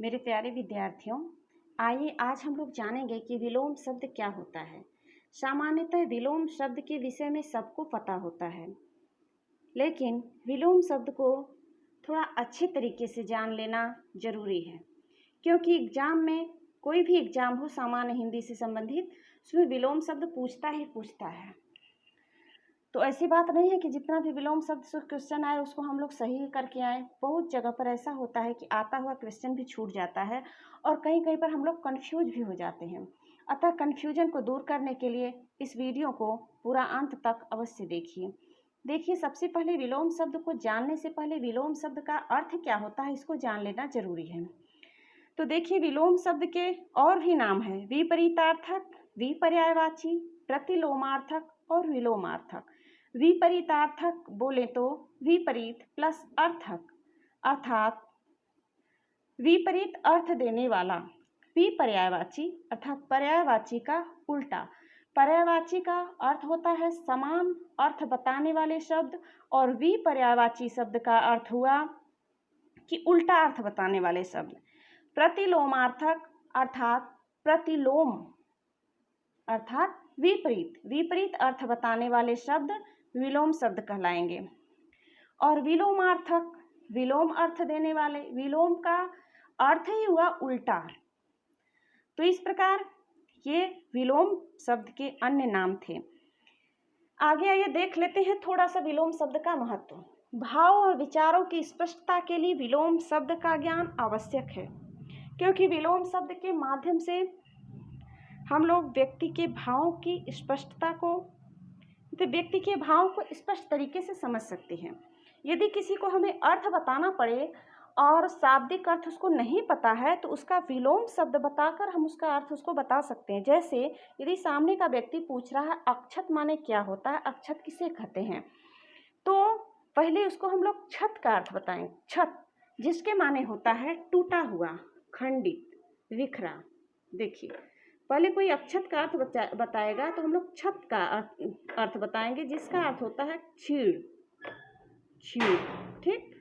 मेरे प्यारे विद्यार्थियों, आइए आज हम लोग जानेंगे कि विलोम शब्द क्या होता है। सामान्यतः विलोम शब्द के विषय में सबको पता होता है, लेकिन विलोम शब्द को थोड़ा अच्छे तरीके से जान लेना जरूरी है, क्योंकि एग्जाम में कोई भी एग्जाम हो सामान्य हिंदी से संबंधित, उसमें विलोम शब्द पूछता ही पूछता है। तो ऐसी बात नहीं है कि जितना भी विलोम शब्द से क्वेश्चन आए उसको हम लोग सही करके आए। बहुत जगह पर ऐसा होता है कि आता हुआ क्वेश्चन भी छूट जाता है और कहीं कहीं पर हम लोग कंफ्यूज भी हो जाते हैं। अतः कंफ्यूजन को दूर करने के लिए इस वीडियो को पूरा अंत तक अवश्य देखिए सबसे पहले विलोम शब्द को जानने से पहले विलोम शब्द का अर्थ क्या होता है इसको जान लेना जरूरी है। तो देखिए विलोम शब्द के और भी नाम है: विपरीतार्थक, विपर्यायवाची, प्रतिलोमार्थक और विलोमार्थक। विपरीतार्थक बोले तो विपरीत प्लस अर्थक, अर्थात विपरीत अर्थ देने वाला। विपर्यायवाची अर्थात पर्यायवाची का उल्टा। पर्यायवाची का अर्थ होता है समान अर्थ बताने वाले शब्द, और विपर्यायवाची शब्द का अर्थ हुआ कि उल्टा अर्थ बताने वाले शब्द। प्रतिलोमार्थक अर्थात प्रतिलोम अर्थात विपरीत अर्थ बताने वाले शब्द विलोम शब्द कहलाएंगे। और विलोमार्थक विलोम अर्थ देने वाले। विलोम का अर्थ ही हुआ उल्टा। तो इस प्रकार ये विलोम शब्द के अन्य नाम थे। आगे आइए देख लेते हैं थोड़ा सा विलोम शब्द का महत्व। भाव और विचारों की स्पष्टता के लिए विलोम शब्द का ज्ञान आवश्यक है, क्योंकि विलोम शब्द के माध्यम से हम लोग व्यक्ति के भावों की स्पष्टता को व्यक्ति के भाव को स्पष्ट तरीके से समझ सकते हैं। यदि किसी को हमें अर्थ बताना पड़े और शाब्दिक अर्थ उसको नहीं पता है तो उसका विलोम शब्द बताकर हम उसका अर्थ उसको बता सकते हैं। जैसे यदि सामने का व्यक्ति पूछ रहा है अक्षत माने क्या होता है, अक्षत किसे कहते हैं, तो पहले उसको हम लोग छत का अर्थ बताएं। छत जिसके माने होता है टूटा हुआ, खंडित, बिखरा। देखिए पहले कोई अक्षत का अर्थ बताएगा तो हम लोग छत का अर्थ बताएंगे, जिसका अर्थ होता है छीड़। ठीक,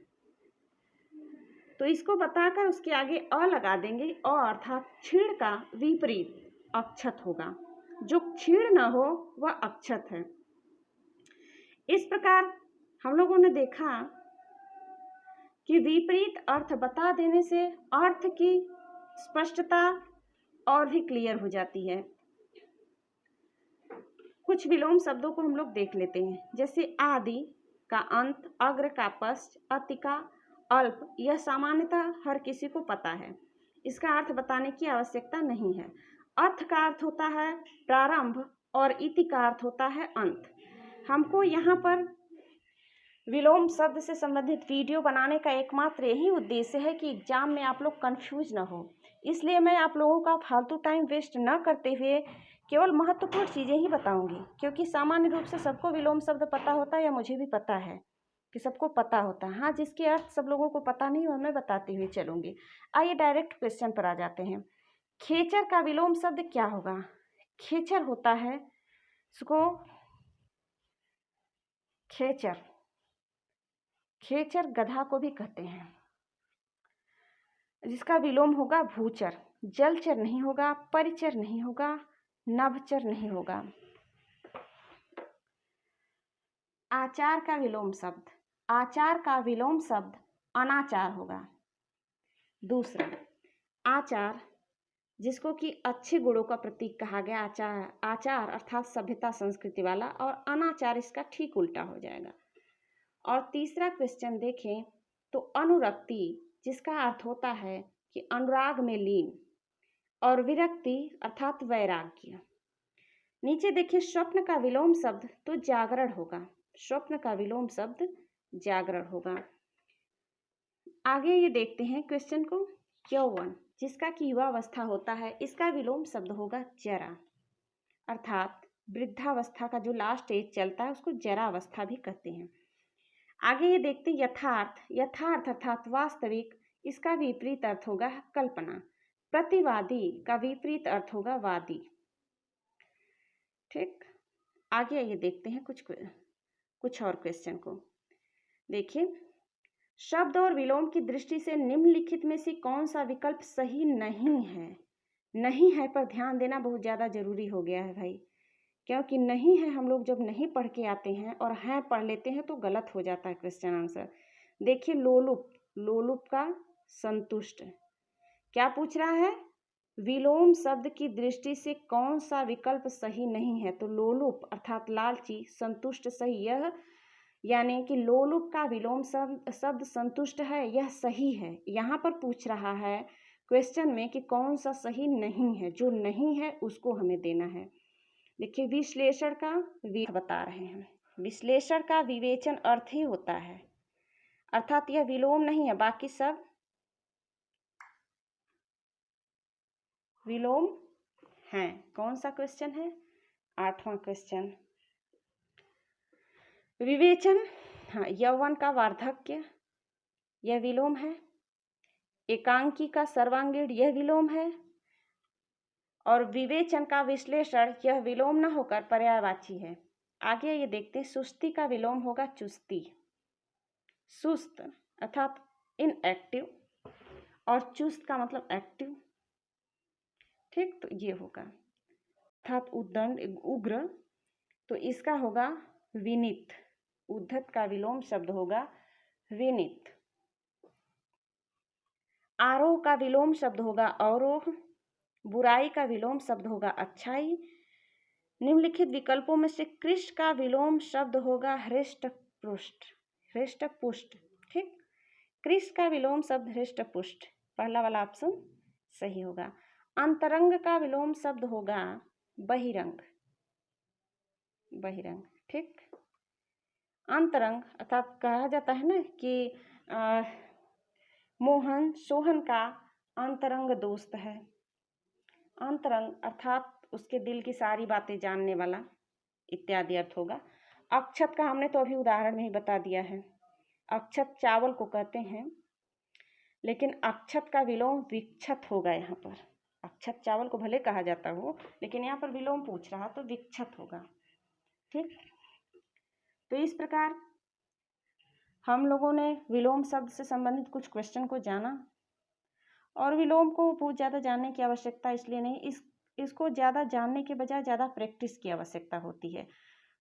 तो इसको बताकर उसके आगे अ लगा देंगे। अ अर्थात छीड़ का विपरीत अक्षत होगा। जो छीड़ न हो वह अक्षत है। इस प्रकार हम लोगों ने देखा कि विपरीत अर्थ बता देने से अर्थ की स्पष्टता और भी क्लियर हो जाती है। कुछ विलोम शब्दों को हम लोग देख लेते हैं, जैसे आदि का अंत, अग्र का पश्च, अति का अल्प। यह सामान्यतः हर किसी को पता है, इसका अर्थ बताने की आवश्यकता नहीं है। अर्थ का अर्थ होता है प्रारंभ और इति का अर्थ होता है अंत। हमको यहाँ पर विलोम शब्द से संबंधित वीडियो बनाने का एकमात्र यही उद्देश्य है कि एग्जाम में आप लोग कंफ्यूज न हो। इसलिए मैं आप लोगों का फालतू टाइम वेस्ट न करते हुए केवल महत्वपूर्ण चीज़ें ही बताऊंगी, क्योंकि सामान्य रूप से सबको विलोम शब्द पता होता है, या मुझे भी पता है कि सबको पता होता है। हाँ, जिसके अर्थ सब लोगों को पता नहीं हो मैं बताती हुई चलूंगी। आइए डायरेक्ट क्वेश्चन पर आ जाते हैं। खेचर का विलोम शब्द क्या होगा? खेचर होता है इसको खेचर गधा को भी कहते हैं, जिसका विलोम होगा भूचर। जलचर नहीं होगा, परिचर नहीं होगा, नभचर नहीं होगा। आचार का विलोम शब्द अनाचार होगा। दूसरा, आचार जिसको कि अच्छे गुणों का प्रतीक कहा गया, आचार अर्थात सभ्यता संस्कृति वाला, और अनाचार इसका ठीक उल्टा हो जाएगा। और तीसरा क्वेश्चन देखें तो अनुरक्ति, जिसका अर्थ होता है कि अनुराग में लीन, और विरक्ति अर्थात वैराग्य। नीचे देखिए स्वप्न का विलोम शब्द तो जागरण होगा। स्वप्न का विलोम शब्द जागरण होगा। आगे ये देखते हैं क्वेश्चन को। यौवन जिसका कि युवावस्था होता है, इसका विलोम शब्द होगा जरा, अर्थात वृद्धावस्था का जो लास्ट एज चलता है उसको जरा अवस्था भी कहते हैं। आगे ये देखते हैं यथार्थ अर्थात वास्तविक, इसका विपरीत अर्थ होगा कल्पना। प्रतिवादी का विपरीत अर्थ होगा वादी। ठीक, आगे ये देखते हैं कुछ और क्वेश्चन को। देखिए शब्द और विलोम की दृष्टि से निम्नलिखित में से कौन सा विकल्प सही नहीं है? नहीं है पर ध्यान देना बहुत ज़्यादा जरूरी हो गया है भाई, क्योंकि नहीं है हम लोग जब नहीं पढ़ के आते हैं और हैं पढ़ लेते हैं तो गलत हो जाता है क्वेश्चन आंसर। देखिए लोलुप, लोलुप का संतुष्ट, क्या पूछ रहा है? विलोम शब्द की दृष्टि से कौन सा विकल्प सही नहीं है? तो लोलुप अर्थात लालची, संतुष्ट सही, यह यानी कि लोलुप का विलोम शब्द संतुष्ट है, यह सही है। यहाँ पर पूछ रहा है क्वेश्चन में कि कौन सा सही नहीं है, जो नहीं है उसको हमें देना है। देखिए विश्लेषण का बता रहे हैं, विश्लेषण का विवेचन अर्थ ही होता है, अर्थात यह विलोम नहीं है, बाकी सब विलोम हैं। कौन सा क्वेश्चन है? 8वां क्वेश्चन। विवेचन, हाँ, यौवन का वार्धक्य यह विलोम है, एकांकी का सर्वांगीण यह विलोम है, और विवेचन का विश्लेषण यह विलोम न होकर पर्यायवाची है। आगे ये देखते हैं, सुस्ती का विलोम होगा चुस्ती, सुस्त अर्थात इनएक्टिव, और चुस्त का मतलब एक्टिव, ठीक, तो ये होगा अर्थात उद्दंड उग्र, तो इसका होगा विनीत। उद्धत का विलोम शब्द होगा विनीत। आरोह का विलोम शब्द होगा अवरोह, बुराई का विलोम शब्द होगा अच्छाई। निम्नलिखित विकल्पों में से कृष्ण का विलोम शब्द होगा हृष्ट पुष्ट, हृष्ट पुष्ट, ठीक, कृष्ण का विलोम शब्द हृष्ट पुष्ट, पहला वाला ऑप्शन सही होगा। अंतरंग का विलोम शब्द होगा बहिरंग, बहिरंग, ठीक। अंतरंग अर्थात कहा जाता है ना कि मोहन सोहन का अंतरंग दोस्त है। अंतरंग अर्थात उसके दिल की सारी बातें जानने वाला इत्यादि अर्थ होगा। अक्षत का हमने तो अभी उदाहरण में ही बता दिया है, अक्षत चावल को कहते हैं, लेकिन अक्षत का विलोम विक्षत होगा। यहाँ पर अक्षत चावल को भले कहा जाता हो, लेकिन यहाँ पर विलोम पूछ रहा तो विक्षत होगा, ठीक। तो इस प्रकार हम लोगों ने विलोम शब्द से संबंधित कुछ क्वेश्चन को जाना, और विलोम को बहुत ज़्यादा जानने की आवश्यकता इसलिए नहीं, इसको ज़्यादा जानने के बजाय ज़्यादा प्रैक्टिस की आवश्यकता होती है।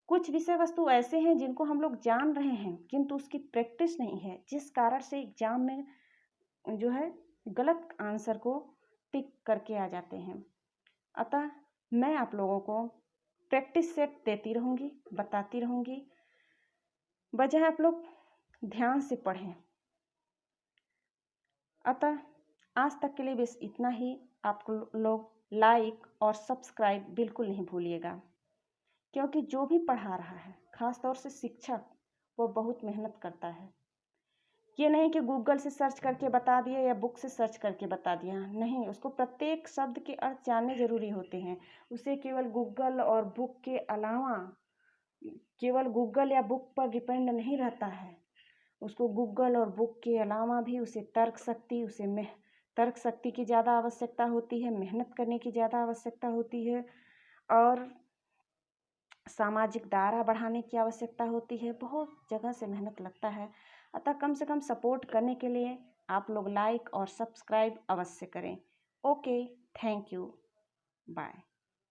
कुछ विषय वस्तु ऐसे हैं जिनको हम लोग जान रहे हैं किंतु उसकी प्रैक्टिस नहीं है, जिस कारण से एग्जाम में जो है गलत आंसर को टिक करके आ जाते हैं। अतः मैं आप लोगों को प्रैक्टिस सेट देती रहूँगी, बताती रहूँगी, बजाय आप लोग ध्यान से पढ़ें। अतः आज तक के लिए बस इतना ही। आप लोग लाइक और सब्सक्राइब बिल्कुल नहीं भूलिएगा, क्योंकि जो भी पढ़ा रहा है, खास तौर से शिक्षक, वो बहुत मेहनत करता है। ये नहीं कि गूगल से सर्च करके बता दिया या बुक से सर्च करके बता दिया, नहीं, उसको प्रत्येक शब्द के अर्थ जानने जरूरी होते हैं। उसे केवल गूगल और बुक के अलावा, केवल गूगल या बुक पर डिपेंड नहीं रहता है, उसको गूगल और बुक के अलावा भी उसे तर्क शक्ति की ज़्यादा आवश्यकता होती है, मेहनत करने की ज़्यादा आवश्यकता होती है, और सामाजिक दायरा बढ़ाने की आवश्यकता होती है। बहुत जगह से मेहनत लगता है। अतः कम से कम सपोर्ट करने के लिए आप लोग लाइक और सब्सक्राइब अवश्य करें। Okay, thank you, bye.